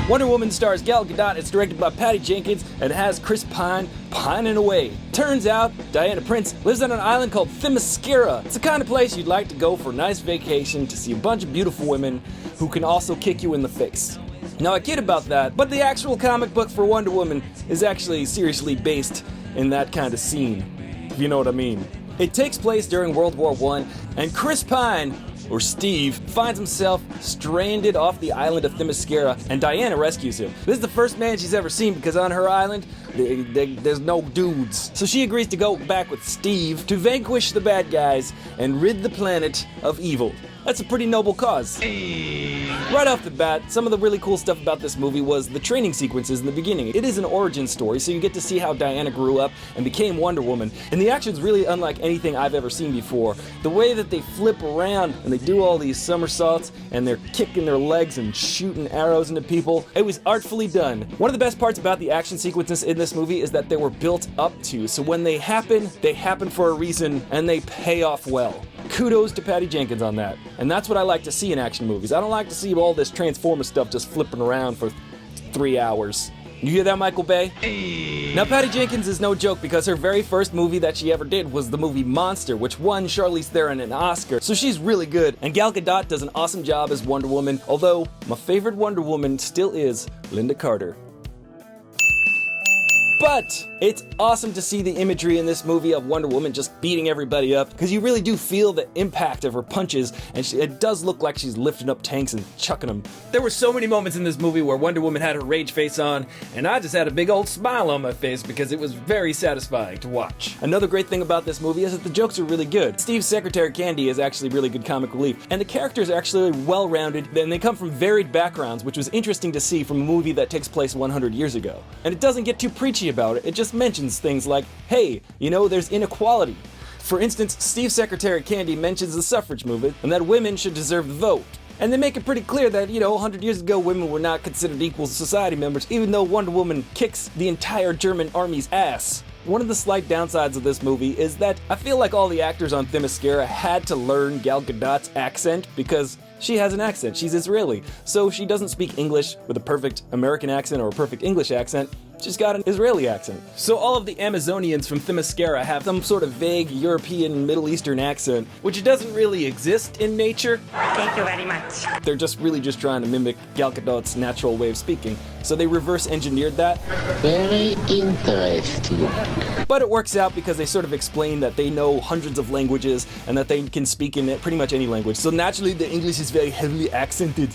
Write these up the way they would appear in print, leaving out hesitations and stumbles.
Wonder Woman stars Gal Gadot, it's directed by Patty Jenkins, and has Chris Pine pining away. Turns out, Diana Prince lives on an island called Themyscira. It's the kind of place you'd like to go for a nice vacation to see a bunch of beautiful women who can also kick you in the face. Now I kid about that, but the actual comic book for Wonder Woman is actually seriously based in that kind of scene, if you know what I mean. It takes place during World War I, and Chris Pine, or Steve, finds himself stranded off the island of Themyscira, and Diana rescues him. This is the first man she's ever seen because on her island, there's no dudes. So she agrees to go back with Steve to vanquish the bad guys and rid the planet of evil. That's a pretty noble cause. Right off the bat, some of the really cool stuff about this movie was the training sequences in the beginning. It is an origin story, so you get to see how Diana grew up and became Wonder Woman. And the action's really unlike anything I've ever seen before. The way that they flip around and they do all these somersaults and they're kicking their legs and shooting arrows into people, it was artfully done. One of the best parts about the action sequences in this movie is that they were built up to. So when they happen for a reason and they pay off well. Kudos to Patty Jenkins on that. And that's what I like to see in action movies. I don't like to see all this Transformer stuff just flipping around for 3 hours. You hear that, Michael Bay? Now, Patty Jenkins is no joke because her very first movie that she ever did was the movie Monster, which won Charlize Theron an Oscar. So she's really good. And Gal Gadot does an awesome job as Wonder Woman, although my favorite Wonder Woman still is Linda Carter. But it's awesome to see the imagery in this movie of Wonder Woman just beating everybody up, because you really do feel the impact of her punches, and it does look like she's lifting up tanks and chucking them. There were so many moments in this movie where Wonder Woman had her rage face on, and I just had a big old smile on my face because it was very satisfying to watch. Another great thing about this movie is that the jokes are really good. Steve's secretary Candy is actually really good comic relief, and the characters are actually well-rounded, and they come from varied backgrounds, which was interesting to see from a movie that takes place 100 years ago. And it doesn't get too preachy about it. It just mentions things like, hey, you know, there's inequality. For instance, Steve's secretary Candy mentions the suffrage movement and that women should deserve the vote. And they make it pretty clear that, 100 years ago, women were not considered equal society members, even though Wonder Woman kicks the entire German army's ass. One of the slight downsides of this movie is that I feel like all the actors on Themyscira had to learn Gal Gadot's accent because she has an accent. She's Israeli, so she doesn't speak English with a perfect American accent or a perfect English accent. She's got an Israeli accent. So all of the Amazonians from Themyscira have some sort of vague European Middle Eastern accent, which doesn't really exist in nature. Thank you very much. They're just trying to mimic Gal Gadot's natural way of speaking. So they reverse engineered that. Very interesting. But it works out because they sort of explain that they know hundreds of languages and that they can speak in pretty much any language. So naturally the English is very heavily accented.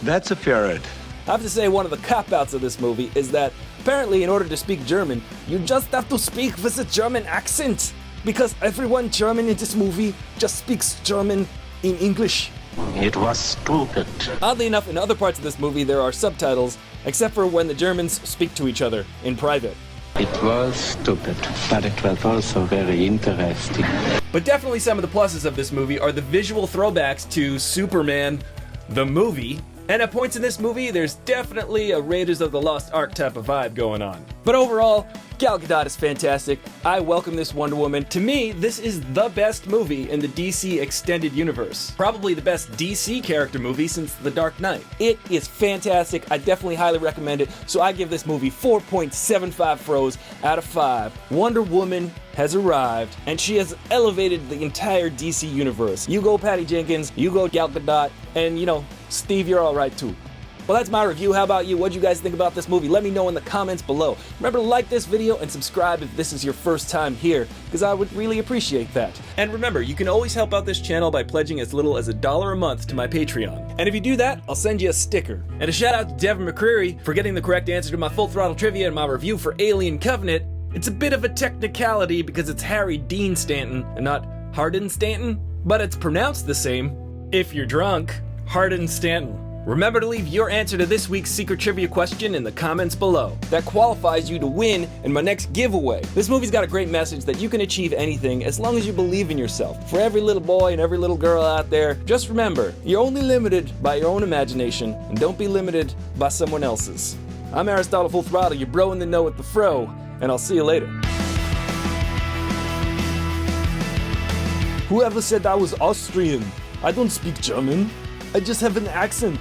That's a ferret. I have to say one of the cop-outs of this movie is that apparently in order to speak German, you just have to speak with a German accent. Because everyone German in this movie just speaks German in English. It was stupid. Oddly enough, in other parts of this movie there are subtitles, except for when the Germans speak to each other in private. It was stupid, but it was also very interesting. But definitely some of the pluses of this movie are the visual throwbacks to Superman, the movie. And at points in this movie, there's definitely a Raiders of the Lost Ark type of vibe going on. But overall, Gal Gadot is fantastic. I welcome this Wonder Woman. To me, this is the best movie in the DC extended universe. Probably the best DC character movie since The Dark Knight. It is fantastic. I definitely highly recommend it. So I give this movie 4.75 throws out of 5. Wonder Woman has arrived, and she has elevated the entire DC universe. You go Patty Jenkins, you go Gal Gadot, and Steve, you're alright too. Well, that's my review. How about you? What do you guys think about this movie? Let me know in the comments below. Remember to like this video and subscribe if this is your first time here, because I would really appreciate that. And remember, you can always help out this channel by pledging as little as $1 a month to my Patreon. And if you do that, I'll send you a sticker. And a shout out to Devin McCreary for getting the correct answer to my Full Throttle trivia and my review for Alien Covenant. It's a bit of a technicality because it's Harry Dean Stanton and not Hardin Stanton, but it's pronounced the same. If you're drunk, Hardin Stanton. Remember to leave your answer to this week's secret trivia question in the comments below. That qualifies you to win in my next giveaway. This movie's got a great message that you can achieve anything as long as you believe in yourself. For every little boy and every little girl out there, just remember, you're only limited by your own imagination, and don't be limited by someone else's. I'm Aristotle Full Throttle, your bro in the know with the fro, and I'll see you later. Whoever said I was Austrian? I don't speak German. I just have an accent.